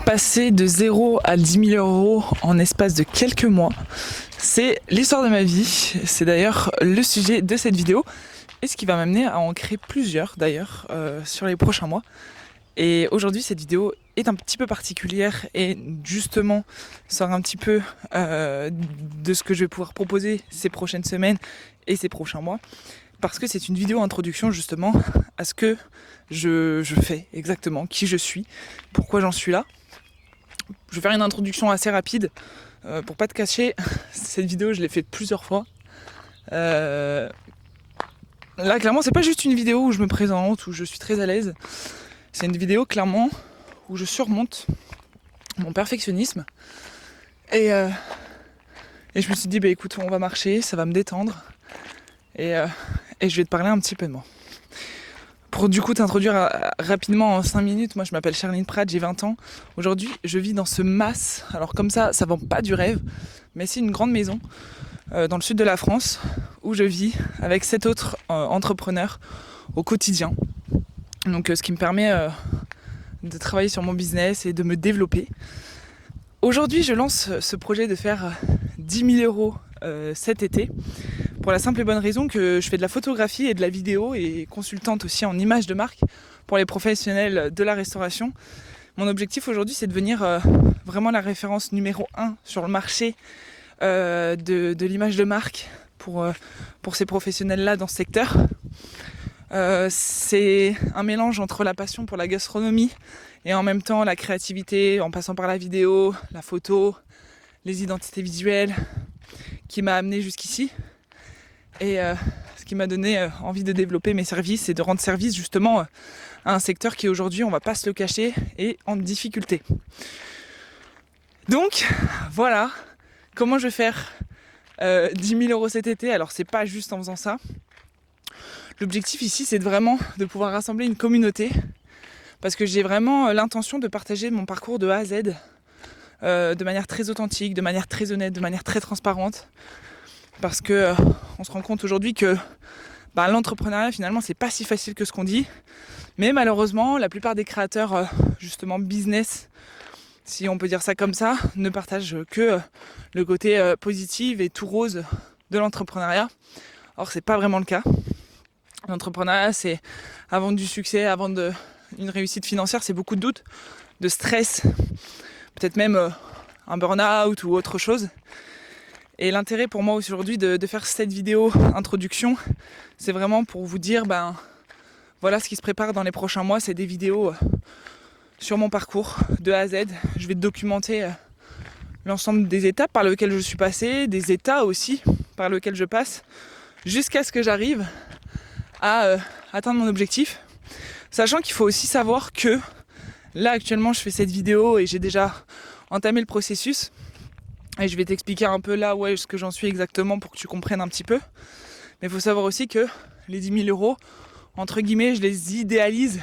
passer de 0 à 10 000 euros en espace de quelques mois. C'est l'histoire de ma vie, c'est d'ailleurs le sujet de cette vidéo et ce qui va m'amener à en créer plusieurs d'ailleurs sur les prochains mois. Et aujourd'hui cette vidéo est un petit peu particulière et justement sort un petit peu de ce que je vais pouvoir proposer ces prochaines semaines et ces prochains mois. Parce que c'est une vidéo introduction justement à ce que je fais exactement, qui je suis, pourquoi j'en suis là. Je vais faire une introduction assez rapide pour pas te cacher. Cette vidéo je l'ai faite plusieurs fois. Là clairement c'est pas juste une vidéo où je me présente, où je suis très à l'aise. C'est une vidéo clairement où je surmonte mon perfectionnisme. Et je me suis dit bah écoute, on va marcher, ça va me détendre. Et je vais te parler un petit peu de moi. Pour du coup t'introduire rapidement en 5 minutes, moi je m'appelle Charline Pratt, j'ai 20 ans. Aujourd'hui je vis dans ce mas, alors comme ça vend pas du rêve, mais c'est une grande maison dans le sud de la France où je vis avec 7 autres entrepreneurs au quotidien. Donc ce qui me permet de travailler sur mon business et de me développer. Aujourd'hui je lance ce projet de faire 10 000 euros cet été. Pour la simple et bonne raison que je fais de la photographie et de la vidéo et consultante aussi en images de marque pour les professionnels de la restauration. Mon objectif aujourd'hui c'est de devenir vraiment la référence numéro 1 sur le marché de l'image de marque pour ces professionnels-là dans ce secteur. C'est un mélange entre la passion pour la gastronomie et en même temps la créativité en passant par la vidéo, la photo, les identités visuelles qui m'a amené jusqu'ici. Et ce qui m'a donné envie de développer mes services et de rendre service justement à un secteur qui aujourd'hui, on va pas se le cacher, est en difficulté. Donc voilà comment je vais faire 10 000 euros cet été. Alors c'est pas juste en faisant ça. L'objectif ici c'est de pouvoir rassembler une communauté parce que j'ai vraiment l'intention de partager mon parcours de A à Z de manière très authentique, de manière très honnête, de manière très transparente. Parce que on se rend compte aujourd'hui que l'entrepreneuriat finalement c'est pas si facile que ce qu'on dit. Mais malheureusement la plupart des créateurs justement business, si on peut dire ça comme ça, ne partagent que le côté positif et tout rose de l'entrepreneuriat. Or c'est pas vraiment le cas. L'entrepreneuriat c'est avant du succès, avant une réussite financière, c'est beaucoup de doutes, de stress, peut-être même un burn-out ou autre chose. Et l'intérêt pour moi aujourd'hui de faire cette vidéo introduction, c'est vraiment pour vous dire voilà ce qui se prépare dans les prochains mois, c'est des vidéos sur mon parcours de A à Z. Je vais documenter l'ensemble des étapes par lesquelles je suis passé, des états aussi par lesquels je passe, jusqu'à ce que j'arrive à atteindre mon objectif. Sachant qu'il faut aussi savoir que là actuellement je fais cette vidéo et j'ai déjà entamé le processus. Et je vais t'expliquer un peu là où est-ce que j'en suis exactement pour que tu comprennes un petit peu. Mais il faut savoir aussi que les 10 000 euros, entre guillemets, je les idéalise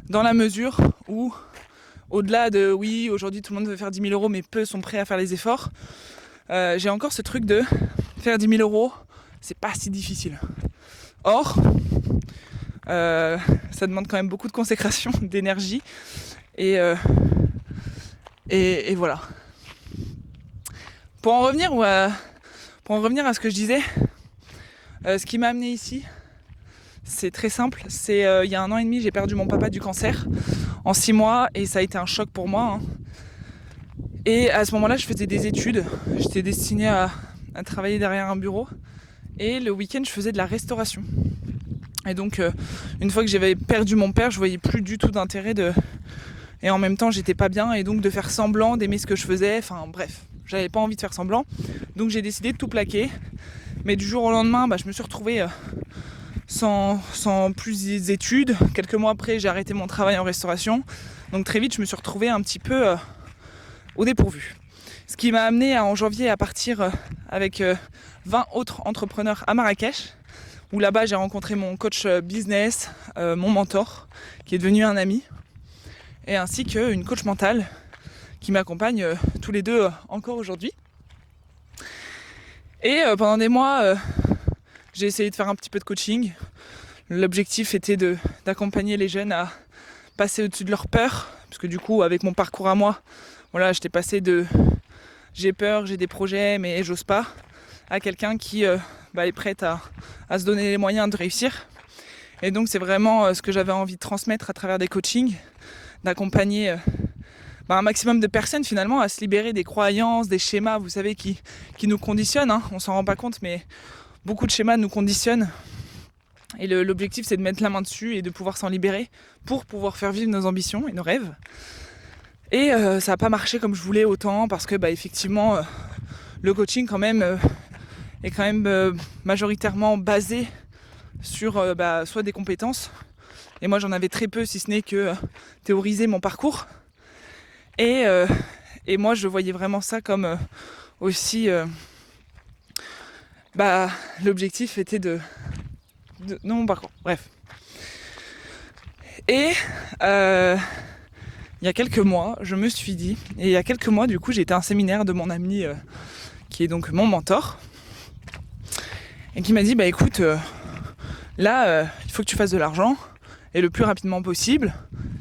dans la mesure où, au-delà de oui, aujourd'hui tout le monde veut faire 10 000 euros, mais peu sont prêts à faire les efforts, j'ai encore ce truc de faire 10 000 euros, c'est pas si difficile. Or, ça demande quand même beaucoup de consécration, d'énergie. Et voilà. Pour en revenir à ce que je disais, ce qui m'a amené ici, c'est très simple. C'est il y a 1 an et demi, j'ai perdu mon papa du cancer en 6 mois et ça a été un choc pour moi. Et à ce moment-là, je faisais des études. J'étais destinée à travailler derrière un bureau. Et le week-end, je faisais de la restauration. Et donc, une fois que j'avais perdu mon père, je voyais plus du tout d'intérêt Et en même temps, j'étais pas bien. Et donc, de faire semblant d'aimer ce que je faisais. Enfin, bref. J'avais pas envie de faire semblant, donc j'ai décidé de tout plaquer. Mais du jour au lendemain, je me suis retrouvée sans plus d'études. Quelques mois après, j'ai arrêté mon travail en restauration. Donc très vite, je me suis retrouvée un petit peu au dépourvu. Ce qui m'a amené en janvier à partir avec 20 autres entrepreneurs à Marrakech, où là-bas j'ai rencontré mon coach business, mon mentor, qui est devenu un ami, et ainsi qu'une coach mentale, qui m'accompagnent tous les deux encore aujourd'hui. Et pendant des mois, j'ai essayé de faire un petit peu de coaching. L'objectif était d'accompagner les jeunes à passer au-dessus de leur peur, parce que du coup avec mon parcours à moi, voilà, j'étais passé de j'ai peur, j'ai des projets mais j'ose pas, à quelqu'un qui est prête à se donner les moyens de réussir. Et donc c'est vraiment ce que j'avais envie de transmettre à travers des coachings, d'accompagner un maximum de personnes finalement à se libérer des croyances, des schémas, vous savez, qui nous conditionnent, hein. On s'en rend pas compte, mais beaucoup de schémas nous conditionnent. Et l'objectif, c'est de mettre la main dessus et de pouvoir s'en libérer pour pouvoir faire vivre nos ambitions et nos rêves. Et ça n'a pas marché comme je voulais autant parce que effectivement, le coaching quand même est quand même majoritairement basé sur soit des compétences. Et moi, j'en avais très peu, si ce n'est que théoriser mon parcours. Et moi, je voyais vraiment ça comme aussi... l'objectif était de mon parcours. Bref. Et il y a quelques mois, je me suis dit... Et il y a quelques mois, du coup, j'ai été à un séminaire de mon ami qui est donc mon mentor. Et qui m'a dit, écoute, là, il faut que tu fasses de l'argent. Et le plus rapidement possible,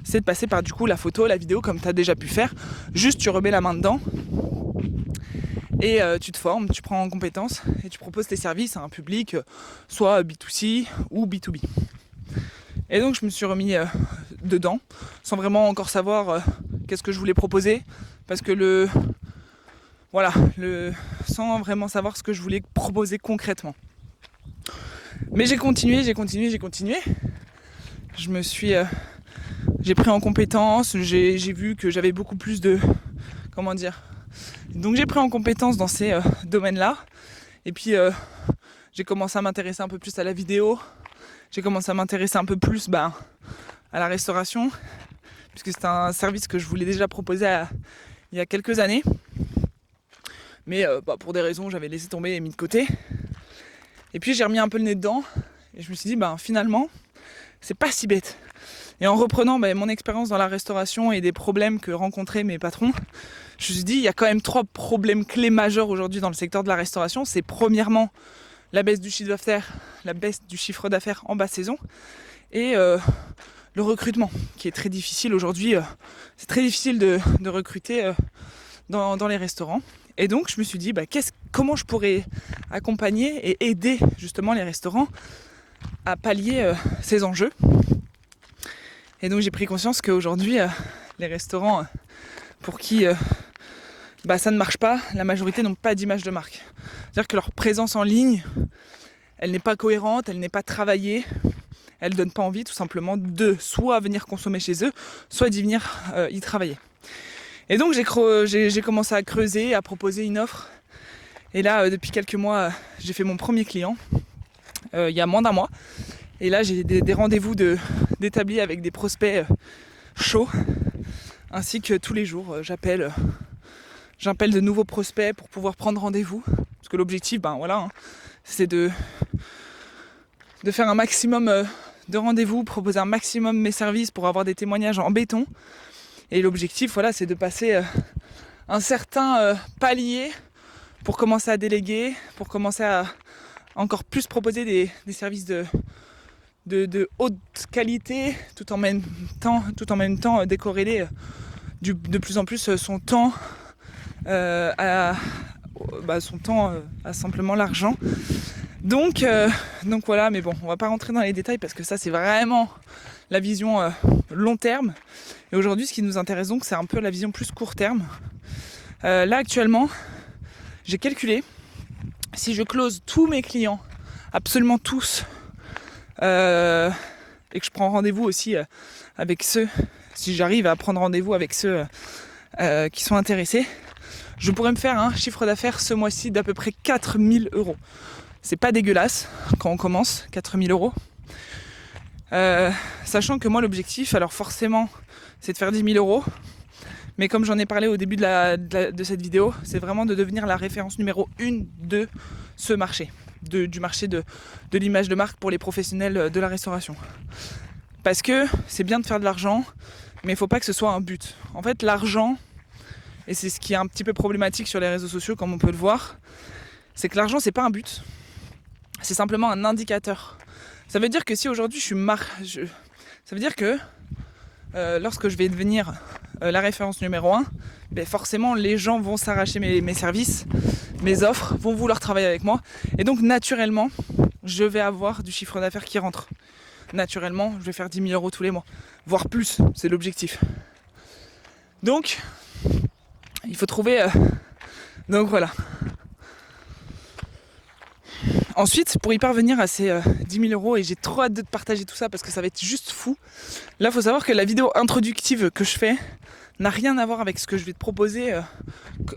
c'est de passer par du coup la photo, la vidéo comme tu as déjà pu faire. Juste tu remets la main dedans et tu te formes, tu prends en compétences et tu proposes tes services à un public soit B2C ou B2B. Et donc je me suis remis dedans sans vraiment encore savoir qu'est-ce que je voulais proposer parce que sans vraiment savoir ce que je voulais proposer concrètement. Mais j'ai continué. J'ai pris en compétence, j'ai vu que j'avais beaucoup plus de... Donc j'ai pris en compétence dans ces domaines-là. Et puis j'ai commencé à m'intéresser un peu plus à la vidéo. J'ai commencé à m'intéresser un peu plus à la restauration. Puisque c'est un service que je voulais déjà proposer il y a quelques années. Mais pour des raisons, j'avais laissé tomber et mis de côté. Et puis j'ai remis un peu le nez dedans. Et je me suis dit, finalement, c'est pas si bête. Et en reprenant mon expérience dans la restauration et des problèmes que rencontraient mes patrons, je me suis dit, il y a quand même 3 problèmes clés majeurs aujourd'hui dans le secteur de la restauration. C'est premièrement la baisse du chiffre d'affaires en basse saison et le recrutement, qui est très difficile aujourd'hui. C'est très difficile de recruter dans les restaurants. Et donc je me suis dit, comment je pourrais accompagner et aider justement les restaurants à pallier ces enjeux. Et donc j'ai pris conscience qu'aujourd'hui, les restaurants pour qui ça ne marche pas, la majorité n'ont pas d'image de marque. C'est-à-dire que leur présence en ligne, elle n'est pas cohérente, elle n'est pas travaillée, elle ne donne pas envie tout simplement de soit venir consommer chez eux, soit d'y venir y travailler. Et donc j'ai commencé à creuser, à proposer une offre. Et là, depuis quelques mois, j'ai fait mon premier client, il y a moins d'un mois. Et là, j'ai des rendez-vous d'établis avec des prospects chauds, ainsi que tous les jours, j'appelle de nouveaux prospects pour pouvoir prendre rendez-vous. Parce que l'objectif, c'est de faire un maximum de rendez-vous, proposer un maximum mes services pour avoir des témoignages en béton. Et l'objectif, c'est de passer un certain palier pour commencer à déléguer, pour commencer à encore plus proposer des services de haute qualité, tout en même temps décorréler de plus en plus son temps à simplement l'argent. Donc voilà, mais bon, on va pas rentrer dans les détails parce que ça c'est vraiment la vision long terme. Et aujourd'hui, ce qui nous intéresse donc, c'est un peu la vision plus court terme. Là actuellement, j'ai calculé, si je close tous mes clients, absolument tous, et que je prends rendez-vous aussi avec ceux, si j'arrive à prendre rendez-vous avec ceux qui sont intéressés, je pourrais me faire un chiffre d'affaires ce mois-ci d'à peu près 4 000 €. C'est pas dégueulasse quand on commence, 4 000 €. Sachant que moi l'objectif, alors forcément, c'est de faire 10 000 €. Mais comme j'en ai parlé au début de cette vidéo, c'est vraiment de devenir la référence numéro 1 de ce marché. Du marché de l'image de marque pour les professionnels de la restauration. Parce que c'est bien de faire de l'argent, mais il ne faut pas que ce soit un but. En fait, l'argent, et c'est ce qui est un petit peu problématique sur les réseaux sociaux, comme on peut le voir, c'est que l'argent, c'est pas un but. C'est simplement un indicateur. Ça veut dire que si aujourd'hui ça veut dire que lorsque je vais devenir la référence numéro 1, ben forcément les gens vont s'arracher mes services, mes offres, vont vouloir travailler avec moi. Et donc naturellement, je vais avoir du chiffre d'affaires qui rentre. Naturellement, je vais faire 10 000 euros tous les mois, voire plus, c'est l'objectif. Donc, il faut trouver... Donc voilà. Ensuite, pour y parvenir à ces 10 000 euros, et j'ai trop hâte de te partager tout ça parce que ça va être juste fou. Là, il faut savoir que la vidéo introductive que je fais n'a rien à voir avec ce que je vais te proposer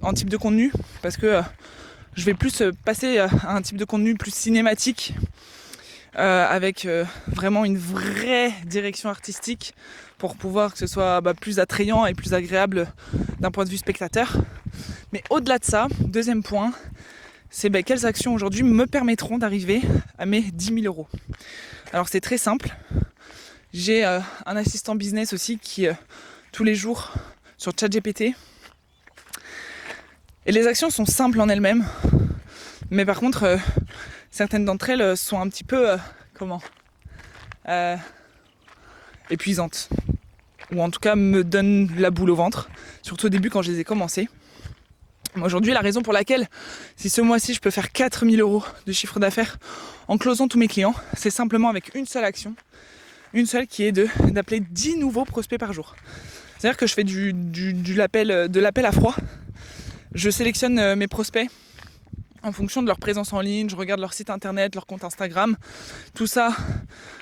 en type de contenu, parce que je vais plus passer à un type de contenu plus cinématique, avec vraiment une vraie direction artistique pour pouvoir que ce soit plus attrayant et plus agréable d'un point de vue spectateur. Mais au-delà de ça, deuxième point, c'est quelles actions aujourd'hui me permettront d'arriver à mes 10 000 euros. Alors c'est très simple. J'ai un assistant business aussi qui, tous les jours, sur ChatGPT. Et les actions sont simples en elles-mêmes. Mais par contre, certaines d'entre elles sont un petit peu, épuisantes. Ou en tout cas me donnent la boule au ventre. Surtout au début quand je les ai commencées. Aujourd'hui, la raison pour laquelle, si ce mois-ci je peux faire 4 000 euros de chiffre d'affaires en closant tous mes clients, c'est simplement avec une seule action. Une seule qui est d'appeler 10 nouveaux prospects par jour. C'est-à-dire que je fais de l'appel à froid. Je sélectionne mes prospects en fonction de leur présence en ligne, je regarde leur site internet, leur compte Instagram, tout ça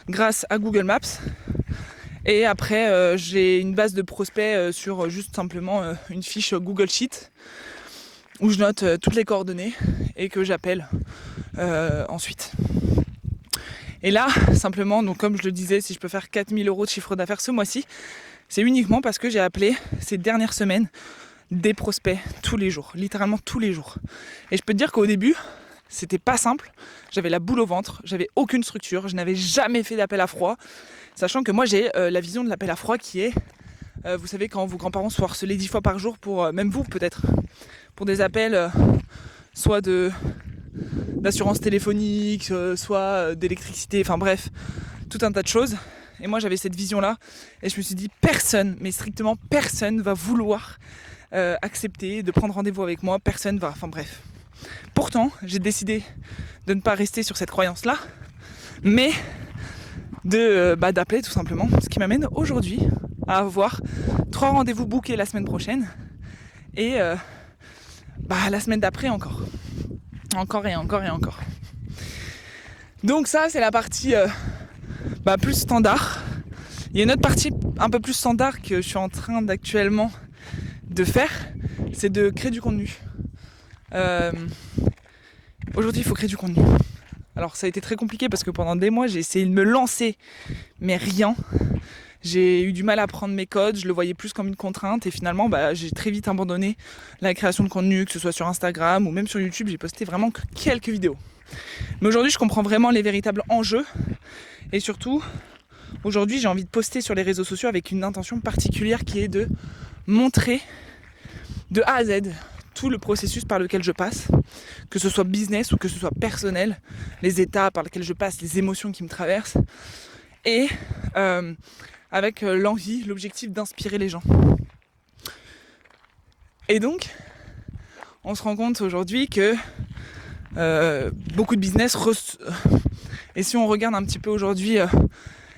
grâce à Google Maps. Et après, j'ai une base de prospects sur juste simplement une fiche Google Sheet où je note toutes les coordonnées et que j'appelle ensuite. Et là, simplement, donc comme je le disais, si je peux faire 4 000 euros de chiffre d'affaires ce mois-ci, c'est uniquement parce que j'ai appelé ces dernières semaines des prospects tous les jours, littéralement tous les jours. Et je peux te dire qu'au début, c'était pas simple, j'avais la boule au ventre, j'avais aucune structure, je n'avais jamais fait d'appel à froid, sachant que moi j'ai la vision de l'appel à froid qui est, vous savez, quand vos grands-parents sont harcelés 10 fois par jour pour, même vous peut-être, pour des appels soit d'assurance téléphonique, soit d'électricité, enfin bref, tout un tas de choses. Et moi j'avais cette vision-là, et je me suis dit personne, mais strictement personne va vouloir accepter de prendre rendez-vous avec moi, personne va, enfin bref. Pourtant, j'ai décidé de ne pas rester sur cette croyance-là, mais d'appeler tout simplement, ce qui m'amène aujourd'hui à avoir 3 rendez-vous bookés la semaine prochaine, et la semaine d'après encore. Encore et encore et encore. Donc ça, c'est la partie plus standard. Il y a une autre partie un peu plus standard que je suis en train d'actuellement de faire, c'est de créer du contenu. Aujourd'hui, il faut créer du contenu. Alors ça a été très compliqué parce que pendant des mois, j'ai essayé de me lancer, mais rien. J'ai eu du mal à apprendre mes codes, je le voyais plus comme une contrainte et finalement j'ai très vite abandonné la création de contenu, que ce soit sur Instagram ou même sur YouTube, j'ai posté vraiment que quelques vidéos. Mais aujourd'hui, je comprends vraiment les véritables enjeux et surtout, aujourd'hui, j'ai envie de poster sur les réseaux sociaux avec une intention particulière qui est de montrer de A à Z tout le processus par lequel je passe, que ce soit business ou que ce soit personnel, les étapes par lesquelles je passe, les émotions qui me traversent, et avec l'envie, l'objectif d'inspirer les gens. Et donc, on se rend compte aujourd'hui que beaucoup de business, et si on regarde un petit peu aujourd'hui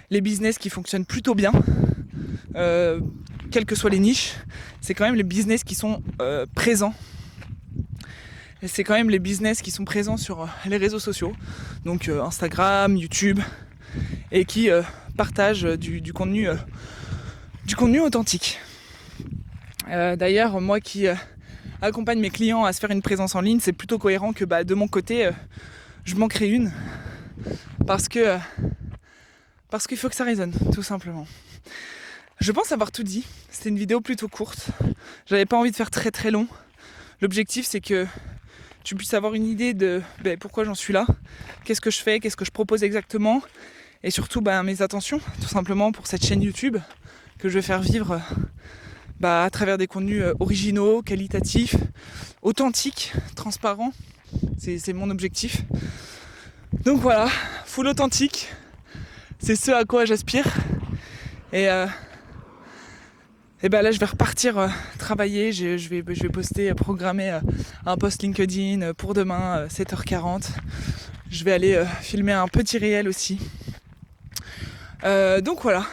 les business qui fonctionnent plutôt bien, quelles que soient les niches, c'est quand même les business qui sont présents. Et c'est quand même les business qui sont présents sur les réseaux sociaux, donc Instagram, YouTube, et qui partagent du contenu authentique. D'ailleurs, moi qui accompagne mes clients à se faire une présence en ligne, c'est plutôt cohérent que de mon côté, je m'en crée une, parce qu'il faut que ça résonne, tout simplement. Je pense avoir tout dit. C'était une vidéo plutôt courte. J'avais pas envie de faire très très long. L'objectif, c'est que tu puisses avoir une idée de pourquoi j'en suis là, qu'est-ce que je fais, qu'est-ce que je propose exactement, et surtout mes intentions, tout simplement pour cette chaîne YouTube que je vais faire vivre à travers des contenus originaux, qualitatifs, authentiques, transparents. C'est mon objectif. Donc voilà, full authentique, c'est ce à quoi j'aspire. Et Et ben là je vais repartir travailler, je vais poster, programmer un post LinkedIn pour demain 7h40. Je vais aller filmer un petit réel aussi. Donc voilà,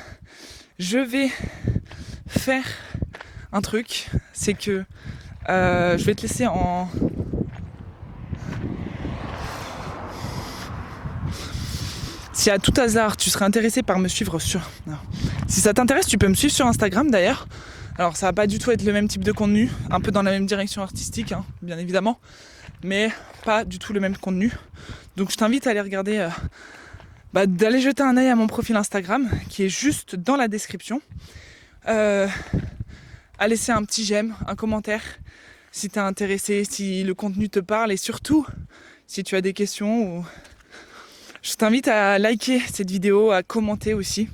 je vais faire un truc, c'est que je vais te laisser en... Si à tout hasard tu serais intéressé par me suivre sur... Non. Si ça t'intéresse, tu peux me suivre sur Instagram d'ailleurs. Alors ça va pas du tout être le même type de contenu, un peu dans la même direction artistique, hein, bien évidemment, mais pas du tout le même contenu. Donc je t'invite à aller regarder, d'aller jeter un œil à mon profil Instagram, qui est juste dans la description. À laisser un petit j'aime, un commentaire, si t'es intéressé, si le contenu te parle, et surtout, si tu as des questions ou... Je t'invite à liker cette vidéo, à commenter aussi.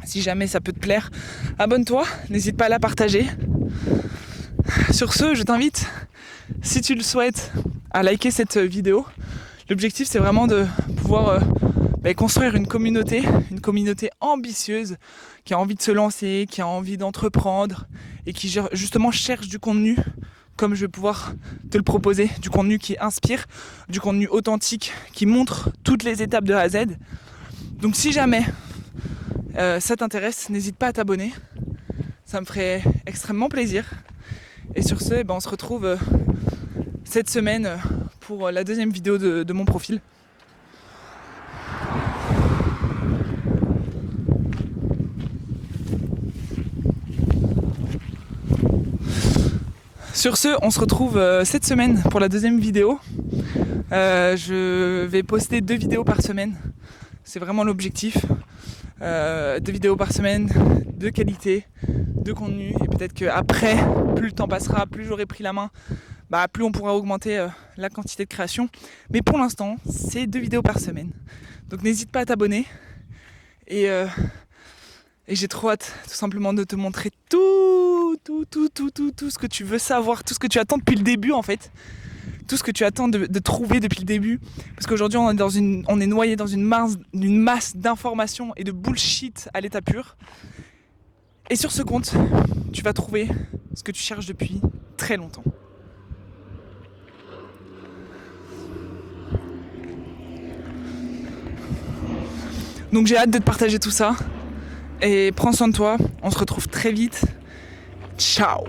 Si jamais ça peut te plaire, abonne-toi, n'hésite pas à la partager. Sur ce, je t'invite, si tu le souhaites, à liker cette vidéo. L'objectif, c'est vraiment de pouvoir construire une communauté ambitieuse, qui a envie de se lancer, qui a envie d'entreprendre et qui justement cherche du contenu comme je vais pouvoir te le proposer, du contenu qui inspire, du contenu authentique, qui montre toutes les étapes de A à Z. Donc si jamais ça t'intéresse, n'hésite pas à t'abonner, ça me ferait extrêmement plaisir. Et sur ce, on se retrouve cette semaine pour la deuxième vidéo de mon profil. Sur ce, on se retrouve cette semaine pour la deuxième vidéo. Je vais poster 2 vidéos par semaine. C'est vraiment l'objectif. 2 vidéos par semaine, de qualité, de contenu. Et peut-être qu'après, plus le temps passera, plus j'aurai pris la main, plus on pourra augmenter la quantité de création. Mais pour l'instant, c'est 2 vidéos par semaine. Donc n'hésite pas à t'abonner. Et j'ai trop hâte tout simplement de te montrer tout ce que tu veux savoir, tout ce que tu attends depuis le début en fait. Tout ce que tu attends de trouver depuis le début. Parce qu'aujourd'hui on est noyé dans une masse d'informations et de bullshit à l'état pur. Et sur ce compte, tu vas trouver ce que tu cherches depuis très longtemps. Donc j'ai hâte de te partager tout ça. Et prends soin de toi, on se retrouve très vite. Ciao!